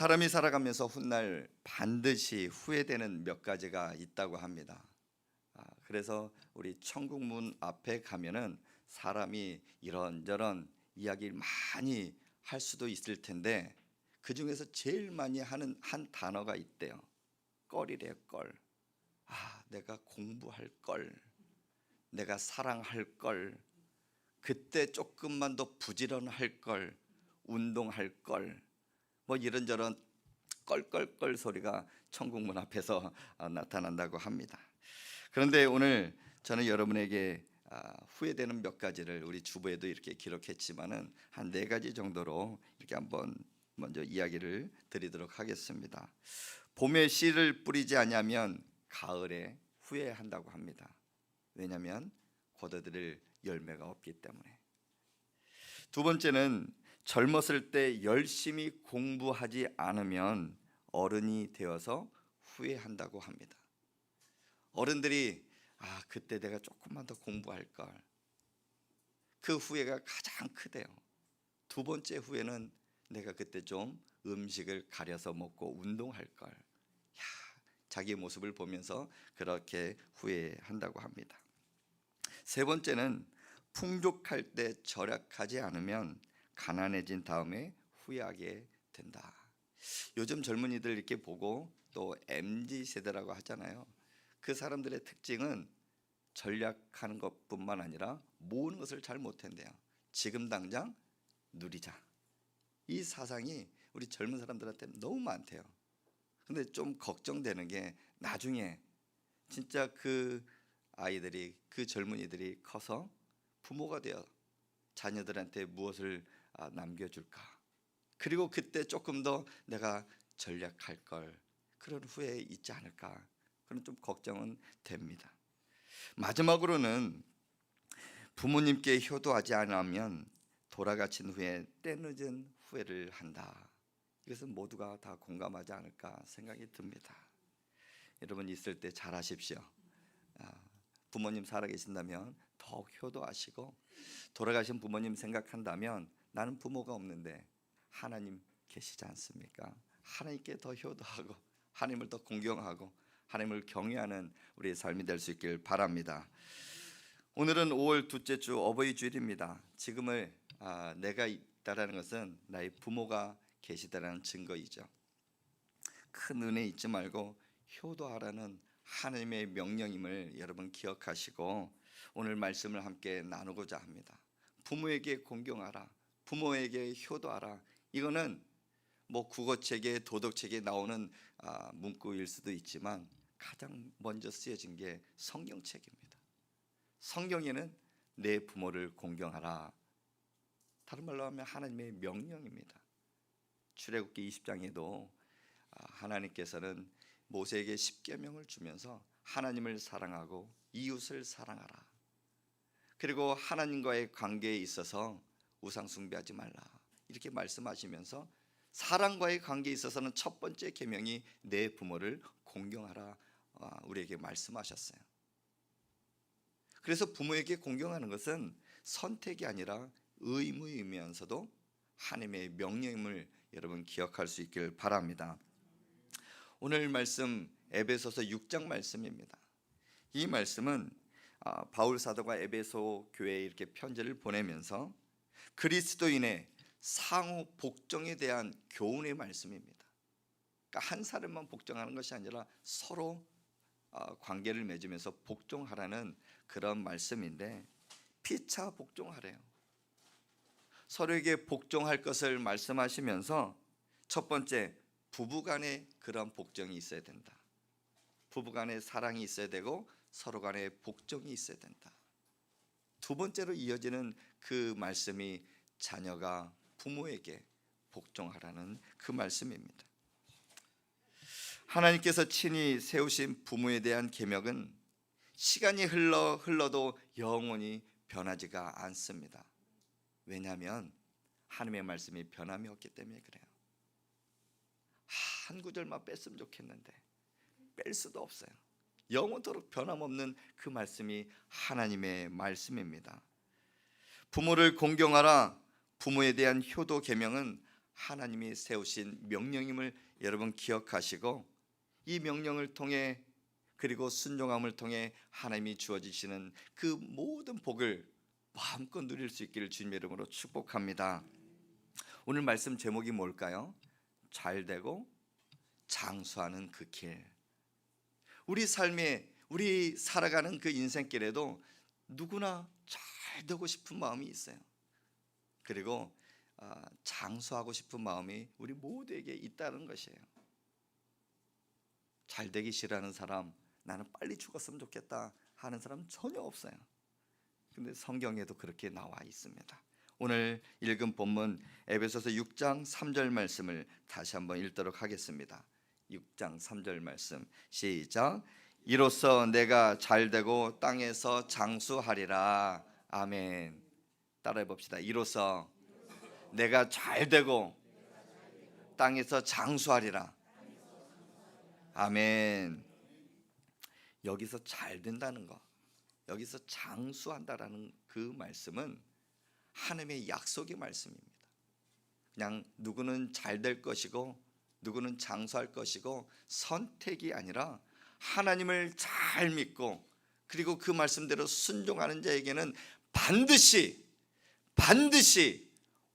사람이 살아가면서 훗날 반드시 후회되는 몇 가지가 있다고 합니다. 그래서 우리 천국문 앞에 가면은 사람이 이런저런 이야기를 많이 할 수도 있을 텐데 그 중에서 제일 많이 하는 한 단어가 있대요. 껄이래요, 껄. 내가 공부할 걸, 내가 사랑할 걸, 그때 조금만 더 부지런할 걸, 운동할 걸, 뭐 이런저런 껄껄껄 소리가 천국문 앞에서 나타난다고 합니다. 그런데 오늘 저는 여러분에게 후회되는 몇 가지를 우리 주보에도 이렇게 기록했지만은 한 4가지 정도로 이렇게 한번 먼저 이야기를 드리도록 하겠습니다. 봄에 씨를 뿌리지 않으면 가을에 후회한다고 합니다. 왜냐하면 거둬들일 열매가 없기 때문에. 두 번째는 젊었을 때 열심히 공부하지 않으면 어른이 되어서 후회한다고 합니다. 어른들이 그때 내가 조금만 더 공부할 걸, 그 후회가 가장 크대요. 두 번째 후회는 내가 그때 좀 음식을 가려서 먹고 운동할 걸, 자기의 모습을 보면서 그렇게 후회한다고 합니다. 세 번째는 풍족할 때 절약하지 않으면 가난해진 다음에 후회하게 된다. 요즘 젊은이들 이렇게 보고 또 MZ 세대라고 하잖아요. 그 사람들의 특징은 전략하는 것뿐만 아니라 모으는 것을 잘 못한대요. 지금 당장 누리자. 이 사상이 우리 젊은 사람들한테 너무 많대요. 근데 좀 걱정되는 게 나중에 진짜 그 아이들이, 그 젊은이들이 커서 부모가 되어 자녀들한테 무엇을 남겨줄까? 그리고 그때 조금 더 내가 전략할 걸, 그런 후회 있지 않을까? 그런 좀 걱정은 됩니다. 마지막으로는 부모님께 효도하지 않으면 돌아가신 후에 때늦은 후회를 한다. 이것은 모두가 다 공감하지 않을까 생각이 듭니다. 여러분 있을 때 잘하십시오. 부모님 살아계신다면 더욱 효도하시고, 돌아가신 부모님 생각한다면 나는 부모가 없는데 하나님 계시지 않습니까? 하나님께 더 효도하고 하나님을 더 공경하고 하나님을 경외하는 우리의 삶이 될 수 있길 바랍니다. 오늘은 5월 둘째 주 어버이 주일입니다. 지금을 내가 있다라는 것은 나의 부모가 계시다라는 증거이죠. 큰 은혜 잊지 말고 효도하라는 하나님의 명령임을 여러분 기억하시고 오늘 말씀을 함께 나누고자 합니다. 부모에게 공경하라, 부모에게 효도하라. 이거는 뭐 국어책에 도덕책에 나오는 문구일 수도 있지만 가장 먼저 쓰여진 게 성경책입니다. 성경에는 내 부모를 공경하라, 다른 말로 하면 하나님의 명령입니다. 출애굽기 20장에도 하나님께서는 모세에게 10계명을 주면서 하나님을 사랑하고 이웃을 사랑하라, 그리고 하나님과의 관계에 있어서 우상 숭배하지 말라, 이렇게 말씀하시면서 사랑과의 관계에 있어서는 첫 번째 계명이 내 부모를 공경하라 우리에게 말씀하셨어요. 그래서 부모에게 공경하는 것은 선택이 아니라 의무이면서도 하나님의 명령임을 여러분 기억할 수 있길 바랍니다. 오늘 말씀 에베소서 6장 말씀입니다. 이 말씀은 바울 사도가 에베소 교회에 이렇게 편지를 보내면서 그리스도인의 상호 복종에 대한 교훈의 말씀입니다. 그러니까 한 사람만 복종하는 것이 아니라 서로 관계를 맺으면서 복종하라는 그런 말씀인데, 피차 복종하래요. 서로에게 복종할 것을 말씀하시면서 첫 번째, 부부간에 그런 복종이 있어야 된다. 부부간에 사랑이 있어야 되고 서로 간에 복종이 있어야 된다. 두 번째로 이어지는 그 말씀이 자녀가 부모에게 복종하라는 그 말씀입니다. 하나님께서 친히 세우신 부모에 대한 계명은 시간이 흘러도 영원히 변하지가 않습니다. 왜냐하면 하나님의 말씀이 변함이 없기 때문에 그래요. 한 구절만 뺐으면 좋겠는데 뺄 수도 없어요. 영원토록 변함없는 그 말씀이 하나님의 말씀입니다. 부모를 공경하라, 부모에 대한 효도 계명은 하나님이 세우신 명령임을 여러분 기억하시고, 이 명령을 통해 그리고 순종함을 통해 하나님이 주어지시는 그 모든 복을 마음껏 누릴 수 있기를 주님의 이름으로 축복합니다. 오늘 말씀 제목이 뭘까요? 잘되고 장수하는 그 길. 우리 삶에, 우리 살아가는 그 인생길에도 누구나 잘 되고 싶은 마음이 있어요. 그리고 장수하고 싶은 마음이 우리 모두에게 있다는 것이에요. 잘 되기 싫어하는 사람, 나는 빨리 죽었으면 좋겠다 하는 사람 전혀 없어요. 근데 성경에도 그렇게 나와 있습니다. 오늘 읽은 본문 에베소서 6장 3절 말씀을 다시 한번 읽도록 하겠습니다. 6장 3절 말씀 시작. 이로써 내가 잘되고 땅에서 장수하리라. 아멘. 따라해 봅시다. 이로써 내가 잘되고 땅에서 장수하리라. 아멘. 여기서 잘 된다는 거, 여기서 장수한다라는 그 말씀은 하나님의 약속의 말씀입니다. 그냥 누구는 잘 될 것이고 누구는 장수할 것이고 선택이 아니라 하나님을 잘 믿고 그리고 그 말씀대로 순종하는 자에게는 반드시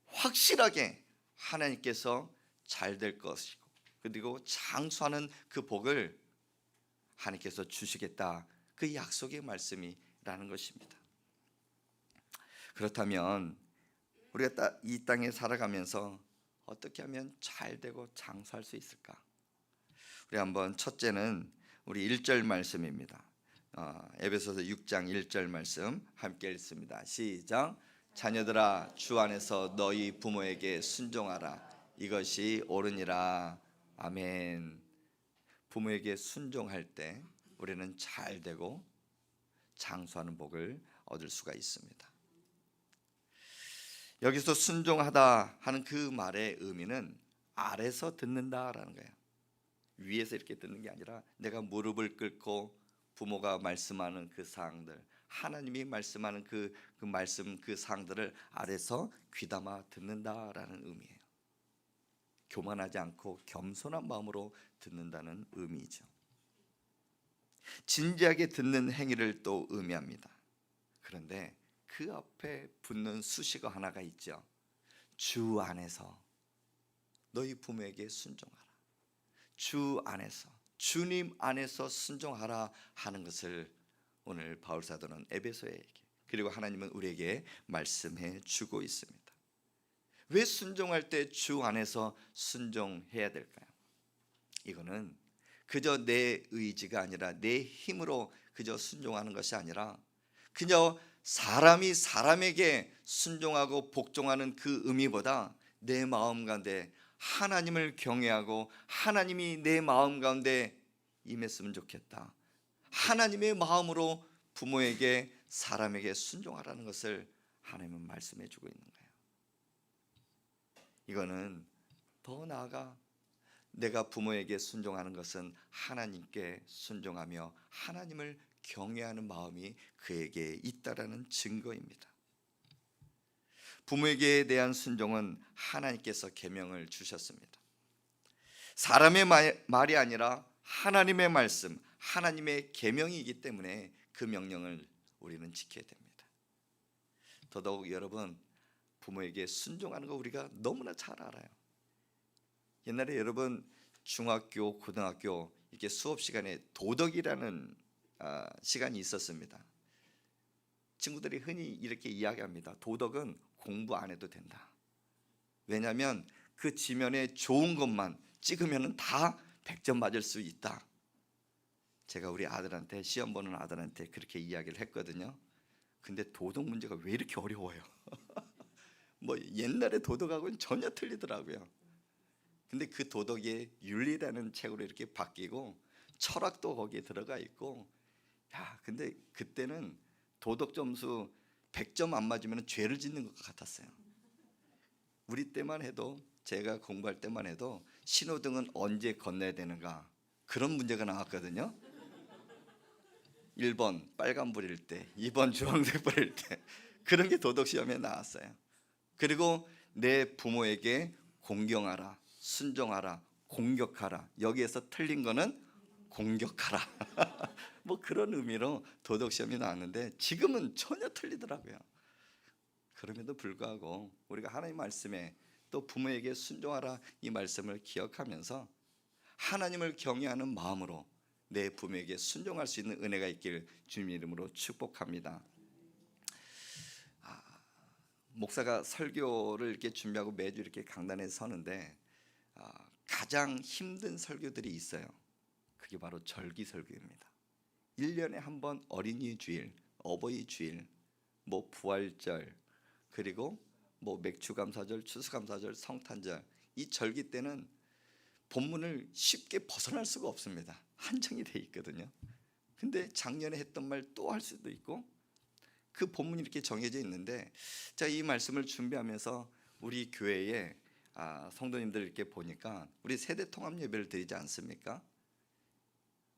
확실하게 하나님께서 잘 될 것이고 그리고 장수하는 그 복을 하나님께서 주시겠다, 그 약속의 말씀이라는 것입니다. 그렇다면 우리가 이 땅에 살아가면서 어떻게 하면 잘 되고 장수할 수 있을까? 우리 한번 첫째는 우리 1절 말씀입니다. 에베소서 6장 1절 말씀 함께 읽습니다. 시작. 자녀들아 주 안에서 너희 부모에게 순종하라. 이것이 옳으니라. 아멘. 부모에게 순종할 때 우리는 잘 되고 장수하는 복을 얻을 수가 있습니다. 여기서 순종하다 하는 그 말의 의미는 아래서 듣는다라는 거예요. 위에서 이렇게 듣는 게 아니라 내가 무릎을 꿇고 부모가 말씀하는 그 사항들, 하나님이 말씀하는 그 말씀, 그 사항들을 아래서 귀담아 듣는다라는 의미예요. 교만하지 않고 겸손한 마음으로 듣는다는 의미죠. 진지하게 듣는 행위를 또 의미합니다. 그런데 그 앞에 붙는 수식어 하나가 있죠. 주 안에서 너희 부모에게 순종하라. 주 안에서, 주님 안에서 순종하라 하는 것을 오늘 바울 사도는 에베소에게 그리고 하나님은 우리에게 말씀해 주고 있습니다. 왜 순종할 때 주 안에서 순종해야 될까요? 이거는 그저 내 의지가 아니라 내 힘으로 그저 순종하는 것이 아니라 그저 사람이 사람에게 순종하고 복종하는 그 의미보다 내 마음 가운데 하나님을 경외하고 하나님이 내 마음 가운데 임했으면 좋겠다, 하나님의 마음으로 부모에게 사람에게 순종하라는 것을 하나님은 말씀해 주고 있는 거예요. 이거는 더 나아가 내가 부모에게 순종하는 것은 하나님께 순종하며 하나님을 경외하는 마음이 그에게 있다라는 증거입니다. 부모에게 대한 순종은 하나님께서 계명을 주셨습니다. 사람의 말이 아니라 하나님의 말씀, 하나님의 계명이기 때문에 그 명령을 우리는 지켜야 됩니다. 더더욱 여러분, 부모에게 순종하는 거 우리가 너무나 잘 알아요. 옛날에 여러분 중학교, 고등학교 이렇게 수업 시간에 도덕이라는 시간이 있었습니다. 친구들이 흔히 이렇게 이야기합니다. 도덕은 공부 안 해도 된다. 왜냐하면 그 지면에 좋은 것만 찍으면 다 100점 맞을 수 있다. 제가 우리 아들한테, 시험 보는 아들한테 그렇게 이야기를 했거든요. 근데 도덕 문제가 왜 이렇게 어려워요? 뭐 옛날에 도덕하고는 전혀 틀리더라고요. 근데 그 도덕이 윤리라는 책으로 이렇게 바뀌고 철학도 거기에 들어가 있고, 근데 그때는 도덕 점수 100점 안 맞으면 죄를 짓는 것 같았어요. 우리 때만 해도, 제가 공부할 때만 해도 신호등은 언제 건너야 되는가 그런 문제가 나왔거든요. 1번 빨간불일 때, 2번 주황색불일 때, 그런 게 도덕 시험에 나왔어요. 그리고 내 부모에게 공경하라, 순종하라, 공격하라. 여기에서 틀린 거는 공격하라. 뭐 그런 의미로 도덕시험이 나왔는데 지금은 전혀 틀리더라고요. 그럼에도 불구하고 우리가 하나님 말씀에 또 부모에게 순종하라 이 말씀을 기억하면서 하나님을 경외하는 마음으로 내 부모에게 순종할 수 있는 은혜가 있길 주님 이름으로 축복합니다. 목사가 설교를 이렇게 준비하고 매주 이렇게 강단에 서는데 가장 힘든 설교들이 있어요. 그게 바로 절기 설교입니다. 1년에 한 번 어린이 주일, 어버이 주일, 뭐 부활절, 그리고 뭐 맥주감사절, 추수감사절, 성탄절, 이 절기 때는 본문을 쉽게 벗어날 수가 없습니다. 한정이 돼 있거든요. 근데 작년에 했던 말 또 할 수도 있고 그 본문이 이렇게 정해져 있는데, 자, 이 말씀을 준비하면서 우리 교회에 성도님들 이렇게 보니까 우리 세대 통합 예배를 드리지 않습니까?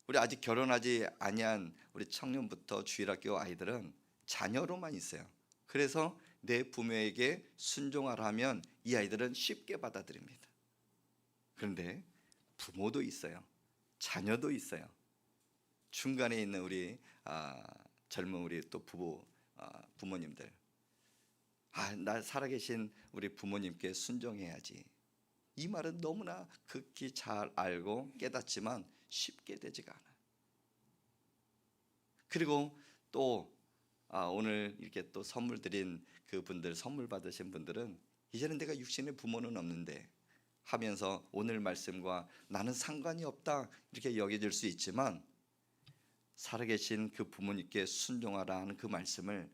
우리 아직 결혼하지 아니한 우리 청년부터 주일학교 아이들은 자녀로만 있어요. 그래서 내 부모에게 순종하라 하면 이 아이들은 쉽게 받아들입니다. 그런데 부모도 있어요. 자녀도 있어요. 중간에 있는 우리 젊은 우리 또 부모님들, 나 살아계신 우리 부모님께 순종해야지. 이 말은 너무나 극히 잘 알고 깨닫지만 쉽게 되지가 않아요. 그리고 또 오늘 이렇게 또 선물 드린 그분들, 선물 받으신 분들은 이제는 내가 육신의 부모는 없는데 하면서 오늘 말씀과 나는 상관이 없다 이렇게 여겨질 수 있지만, 살아계신 그 부모님께 순종하라 하는 그 말씀을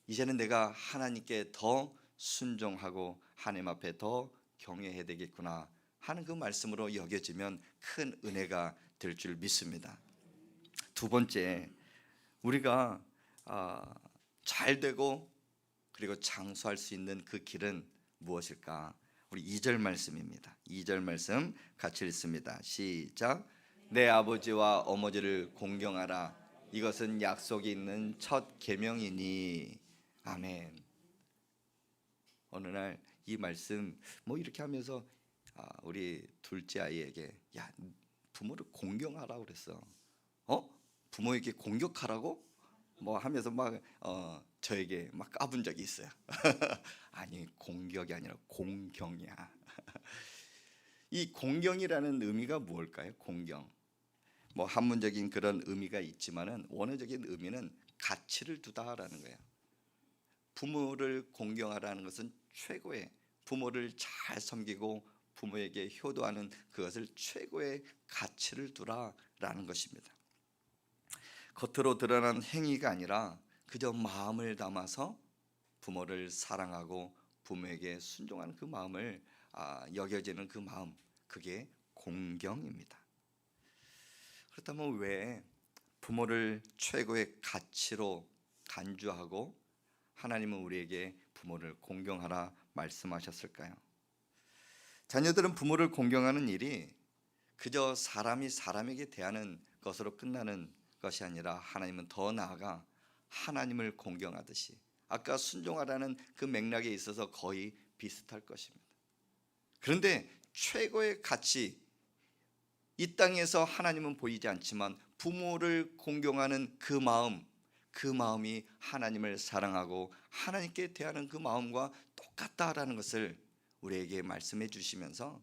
이제는 내가 하나님께 더 순종하고 하나님 앞에 더 경외해야 되겠구나 하는 그 말씀으로 여겨지면 큰 은혜가 될 줄 믿습니다. 두 번째, 우리가 잘 되고 그리고 장수할 수 있는 그 길은 무엇일까? 우리 2절 말씀입니다. 2절 말씀 같이 읽습니다. 시작. 내 아버지와 어머니를 공경하라. 이것은 약속이 있는 첫 계명이니. 아멘. 어느 날 이 말씀 뭐 이렇게 하면서 우리 둘째 아이에게, 야, 부모를 공경하라고 그랬어. 부모에게 공격하라고? 뭐 하면서 막 저에게 막 까분 적이 있어요. 아니, 공격이 아니라 공경이야. 이 공경이라는 의미가 무엇일까요? 공경. 뭐 한문적인 그런 의미가 있지만은 원어적인 의미는 가치를 두다라는 거예요. 부모를 공경하라는 것은 최고의, 부모를 잘 섬기고 부모에게 효도하는 그것을 최고의 가치를 두라라는 것입니다. 겉으로 드러난 행위가 아니라 그저 마음을 담아서 부모를 사랑하고 부모에게 순종하는 그 마음을 여겨지는 그 마음, 그게 공경입니다. 그렇다면 왜 부모를 최고의 가치로 간주하고 하나님은 우리에게 부모를 공경하라 말씀하셨을까요? 자녀들은 부모를 공경하는 일이 그저 사람이 사람에게 대하는 것으로 끝나는 것이 아니라 하나님은 더 나아가 하나님을 공경하듯이 아까 순종하라는 그 맥락에 있어서 거의 비슷할 것입니다. 그런데 최고의 가치, 이 땅에서 하나님은 보이지 않지만 부모를 공경하는 그 마음이 하나님을 사랑하고 하나님께 대하는 그 마음과 똑같다라는 것을 우리에게 말씀해 주시면서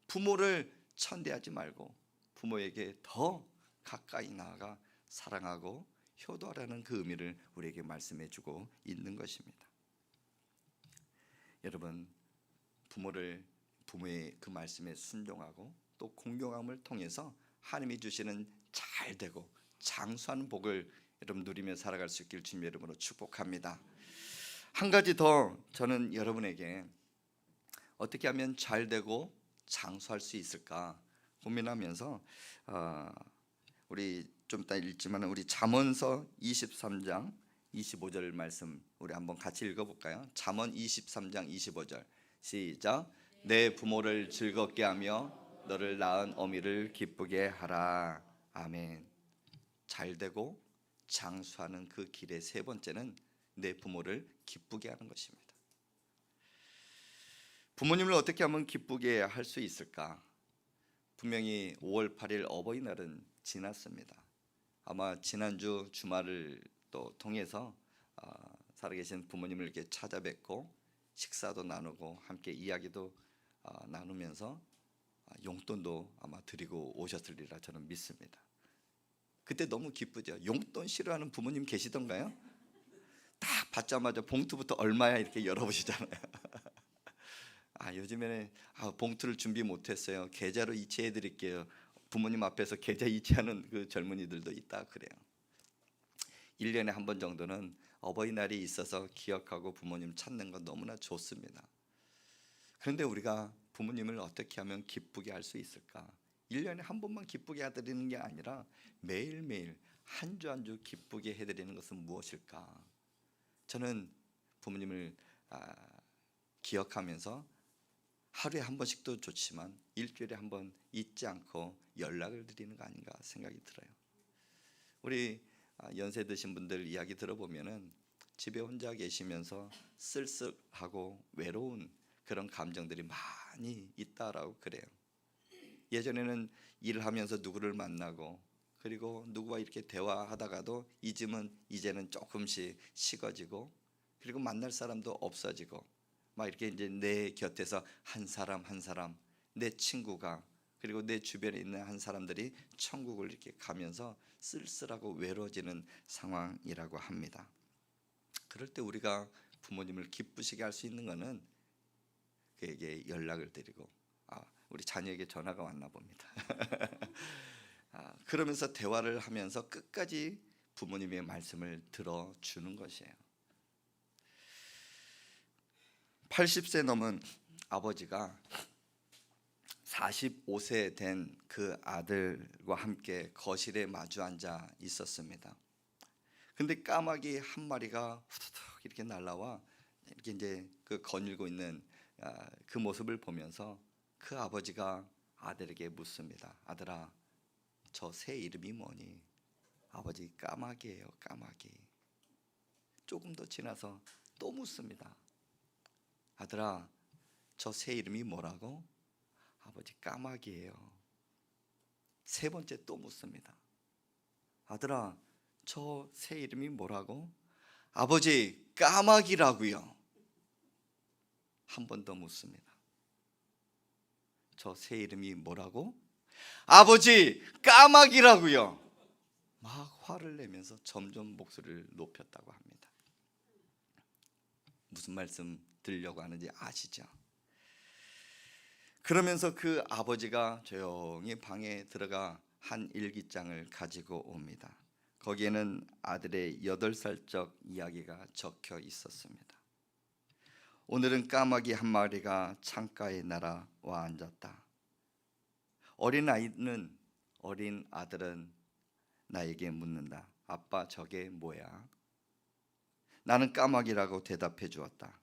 부모를 천대하지 말고 부모에게 더 가까이 나아가 사랑하고 효도하라는 그 의미를 우리에게 말씀해 주고 있는 것입니다. 여러분, 부모의 그 말씀에 순종하고 또 공경함을 통해서 하나님이 주시는 잘되고 장수하는 복을 여러분 누리며 살아갈 수 있길 주님의 이름으로 축복합니다. 한 가지 더 저는 여러분에게 어떻게 하면 잘되고 장수할 수 있을까 고민하면서 우리 좀 이따 읽지만 우리 잠언서 23장 25절 말씀 우리 한번 같이 읽어볼까요? 잠언 23장 25절 시작. 내 부모를 즐겁게 하며 너를 낳은 어미를 기쁘게 하라. 아멘. 잘되고 장수하는 그 길의 세 번째는 내 부모를 기쁘게 하는 것입니다. 부모님을 어떻게 하면 기쁘게 할 수 있을까? 분명히 5월 8일 어버이날은 지났습니다. 아마 지난주 주말을 또 통해서 살아계신 부모님을 이렇게 찾아뵙고 식사도 나누고 함께 이야기도 나누면서 용돈도 아마 드리고 오셨으리라 저는 믿습니다. 그때 너무 기쁘죠. 용돈 싫어하는 부모님 계시던가요? 딱 받자마자 봉투부터 얼마야 이렇게 열어보시잖아요. 요즘에는 봉투를 준비 못했어요. 계좌로 이체해 드릴게요. 부모님 앞에서 계좌 이체하는 그 젊은이들도 있다 그래요. 1년에 한 번 정도는 어버이날이 있어서 기억하고 부모님 찾는 건 너무나 좋습니다. 그런데 우리가 부모님을 어떻게 하면 기쁘게 할 수 있을까? 1년에 한 번만 기쁘게 해드리는 게 아니라 매일매일 한 주 한 주 기쁘게 해드리는 것은 무엇일까? 저는 부모님을 기억하면서 하루에 한 번씩도 좋지만 일주일에 한 번 잊지 않고 연락을 드리는 거 아닌가 생각이 들어요. 우리 연세 드신 분들 이야기 들어보면은 집에 혼자 계시면서 쓸쓸하고 외로운 그런 감정들이 많이 있다라고 그래요. 예전에는 일을 하면서 누구를 만나고 그리고 누구와 이렇게 대화하다가도 이제는 조금씩 식어지고 그리고 만날 사람도 없어지고 막 이렇게 이제 내 곁에서 한 사람 한 사람 내 친구가 그리고 내 주변에 있는 한 사람들이 천국을 이렇게 가면서 쓸쓸하고 외로워지는 상황이라고 합니다. 그럴 때 우리가 부모님을 기쁘시게 할 수 있는 것은 그에게 연락을 드리고 우리 자녀에게 전화가 왔나 봅니다. 그러면서 대화를 하면서 끝까지 부모님의 말씀을 들어주는 것이에요. 80세 넘은 아버지가 45세 된 그 아들과 함께 거실에 마주 앉아 있었습니다. 근데 까마귀 한 마리가 후두둑 이렇게 날라와 이렇게 이제 그 거닐고 있는 그 모습을 보면서 그 아버지가 아들에게 묻습니다. 아들아, 저 새 이름이 뭐니? 아버지, 까마귀예요, 까마귀. 조금 더 지나서 또 묻습니다. 아들아, 저 새 이름이 뭐라고? 아버지, 까마귀예요. 세 번째 또 묻습니다. 아들아, 저 새 이름이 뭐라고? 아버지, 까마귀라고요. 한 번 더 묻습니다. 저 새 이름이 뭐라고? 아버지, 까마귀라고요. 막 화를 내면서 점점 목소리를 높였다고 합니다. 무슨 말씀 드리려고 하는지 아시죠? 그러면서 그 아버지가 조용히 방에 들어가 한 일기장을 가지고 옵니다. 거기에는 아들의 8살적 이야기가 적혀 있었습니다. 오늘은 까마귀 한 마리가 창가에 날아와 앉았다. 어린 아들은 나에게 묻는다. 아빠, 저게 뭐야? 나는 까마귀라고 대답해 주었다.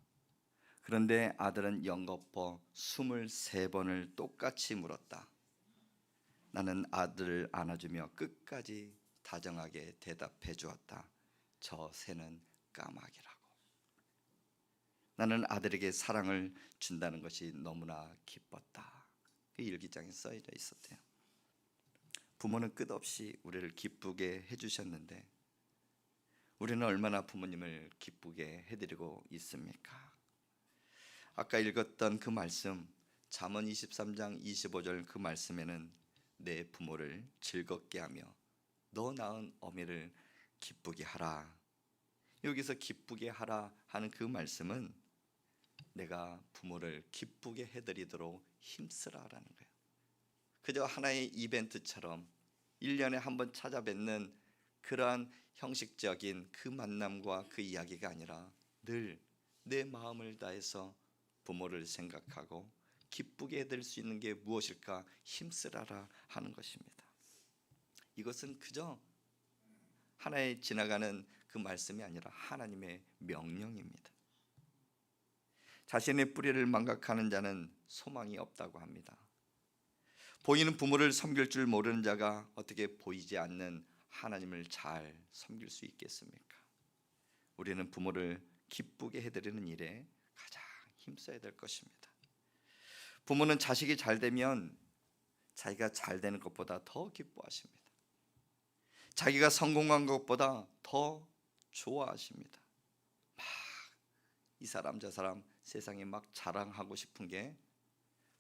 그런데 아들은 연거푸 23번을 똑같이 물었다. 나는 아들을 안아주며 끝까지 다정하게 대답해 주었다. 저 새는 까마귀라고. 나는 아들에게 사랑을 준다는 것이 너무나 기뻤다. 그 일기장에 써져 있었대요. 부모는 끝없이 우리를 기쁘게 해주셨는데 우리는 얼마나 부모님을 기쁘게 해드리고 있습니까? 아까 읽었던 그 말씀 잠언 23장 25절 그 말씀에는 내 부모를 즐겁게 하며 너 낳은 어미를 기쁘게 하라. 여기서 기쁘게 하라 하는 그 말씀은 내가 부모를 기쁘게 해드리도록 힘쓰라라는 거예요. 그저 하나의 이벤트처럼 1년에 한 번 찾아뵙는 그러한 형식적인 그 만남과 그 이야기가 아니라 늘 내 마음을 다해서 부모를 생각하고 기쁘게 해드릴 수 있는 게 무엇일까 힘쓰라라 하는 것입니다. 이것은 그저 하나의 지나가는 그 말씀이 아니라 하나님의 명령입니다. 자신의 뿌리를 망각하는 자는 소망이 없다고 합니다. 보이는 부모를 섬길 줄 모르는 자가 어떻게 보이지 않는 하나님을 잘 섬길 수 있겠습니까? 우리는 부모를 기쁘게 해드리는 일에 가장 힘써야 될 것입니다. 부모는 자식이 잘 되면 자기가 잘 되는 것보다 더 기뻐하십니다. 자기가 성공한 것보다 더 좋아하십니다. 막 이 사람 저 사람 세상에 막 자랑하고 싶은 게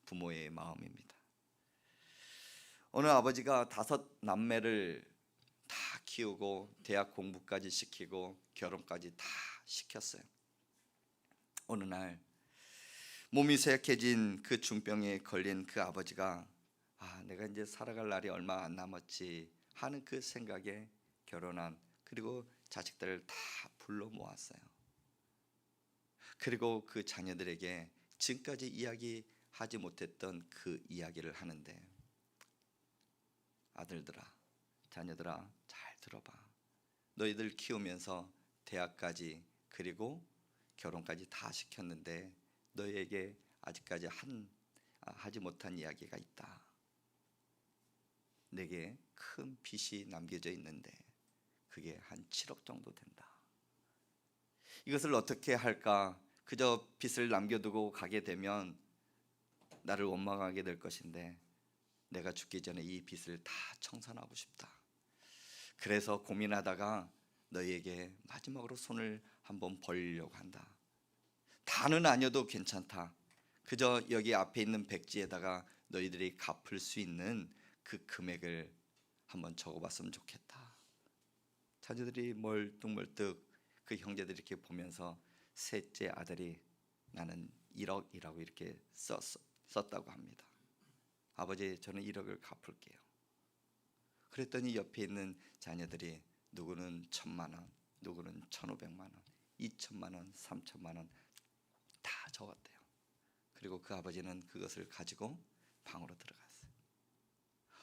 부모의 마음입니다. 어느 아버지가 5남매를 다 키우고 대학 공부까지 시키고 결혼까지 다 시켰어요. 어느 날 몸이 쇠약해진 그 중병에 걸린 그 아버지가 내가 이제 살아갈 날이 얼마 안 남았지 하는 그 생각에 결혼한, 그리고 자식들을 다 불러 모았어요. 그리고 그 자녀들에게 지금까지 이야기하지 못했던 그 이야기를 하는데, 아들들아, 자녀들아, 잘 들어봐. 너희들 키우면서 대학까지 그리고 결혼까지 다 시켰는데 너희에게 아직까지 하지 못한 이야기가 있다. 내게 큰 빚이 남겨져 있는데 그게 한 7억 정도 된다. 이것을 어떻게 할까? 그저 빚을 남겨두고 가게 되면 나를 원망하게 될 것인데 내가 죽기 전에 이 빚을 다 청산하고 싶다. 그래서 고민하다가 너희에게 마지막으로 손을 한번 벌리려고 한다. 다는 아니어도 괜찮다. 그저 여기 앞에 있는 백지에다가 너희들이 갚을 수 있는 그 금액을 한번 적어봤으면 좋겠다. 자녀들이 멀뚱멀뚱 그 형제들이 이렇게 보면서 셋째 아들이 나는 1억이라고 이렇게 썼다고 합니다. 아버지, 저는 1억을 갚을게요. 그랬더니 옆에 있는 자녀들이 누구는 1,000만 원, 누구는 1,500만 원, 2,000만 원, 3,000만 원 다 적었대요. 그리고 그 아버지는 그것을 가지고 방으로 들어갔어요.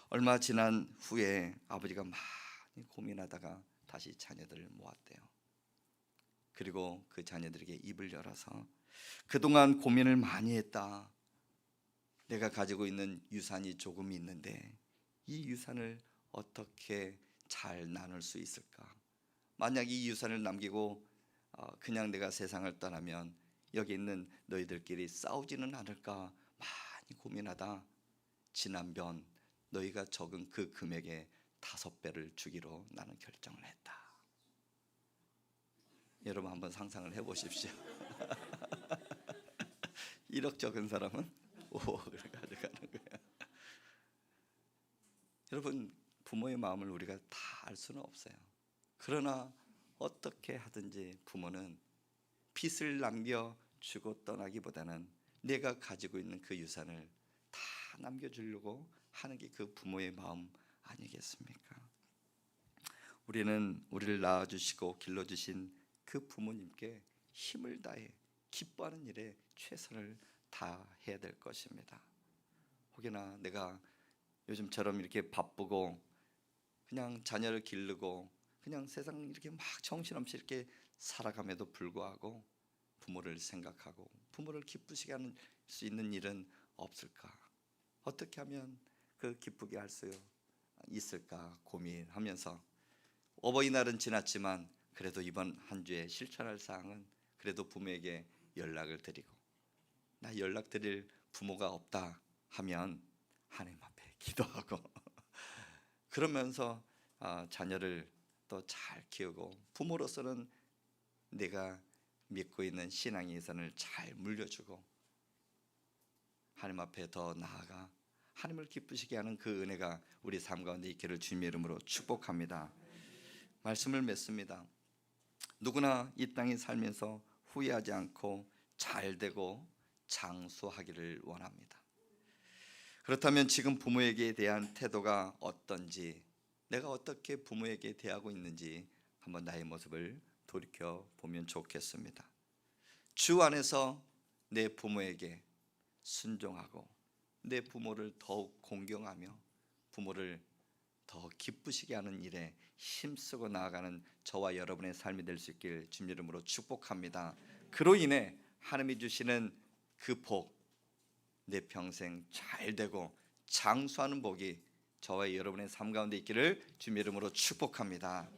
얼마 지난 후에 아버지가 많이 고민하다가 다시 자녀들을 모았대요. 그리고 그 자녀들에게 입을 열어서 그동안 고민을 많이 했다. 내가 가지고 있는 유산이 조금 있는데 이 유산을 어떻게 잘 나눌 수 있을까? 만약 이 유산을 남기고 그냥 내가 세상을 떠나면 여기 있는 너희들끼리 싸우지는 않을까 많이 고민하다 지난번 너희가 적은 그 금액의 5배를 주기로 나는 결정을 했다. 여러분 한번 상상을 해보십시오. 1억 적은 사람은 5억을 가져가는 거예요. 여러분, 부모의 마음을 우리가 다 알 수는 없어요. 그러나 어떻게 하든지 부모는 빚을 남겨주고 떠나기보다는 내가 가지고 있는 그 유산을 다 남겨주려고 하는 게 그 부모의 마음 아니겠습니까? 우리는 우리를 낳아주시고 길러주신 그 부모님께 힘을 다해 기뻐하는 일에 최선을 다해야 될 것입니다. 혹여나 내가 요즘처럼 이렇게 바쁘고 그냥 자녀를 기르고 그냥 세상 이렇게 막 정신없이 이렇게 살아감에도 불구하고 부모를 생각하고 부모를 기쁘시게 할 수 있는 일은 없을까? 어떻게 하면 그 기쁘게 할 수 있을까 고민하면서 어버이날은 지났지만 그래도 이번 한 주에 실천할 사항은 그래도 부모에게 연락을 드리고, 나 연락드릴 부모가 없다 하면 하나님 앞에 기도하고 그러면서 자녀를 또 잘 키우고 부모로서는 내가 믿고 있는 신앙의 예산을 잘 물려주고 하나님 앞에 더 나아가 하나님을 기쁘시게 하는 그 은혜가 우리 삶 가운데 있기를 주님의 이름으로 축복합니다. 말씀을 맺습니다. 누구나 이 땅에 살면서 후회하지 않고 잘되고 장수하기를 원합니다. 그렇다면 지금 부모에게 대한 태도가 어떤지, 내가 어떻게 부모에게 대하고 있는지 한번 나의 모습을 돌이켜 보면 좋겠습니다. 주 안에서 내 부모에게 순종하고 내 부모를 더욱 공경하며 부모를 더 기쁘시게 하는 일에 힘쓰고 나아가는 저와 여러분의 삶이 될 수 있길 주님 이름으로 축복합니다. 그로 인해 하나님이 주시는 그 복, 내 평생 잘 되고 장수하는 복이 저와 여러분의 삶 가운데 있기를 주님 이름으로 축복합니다.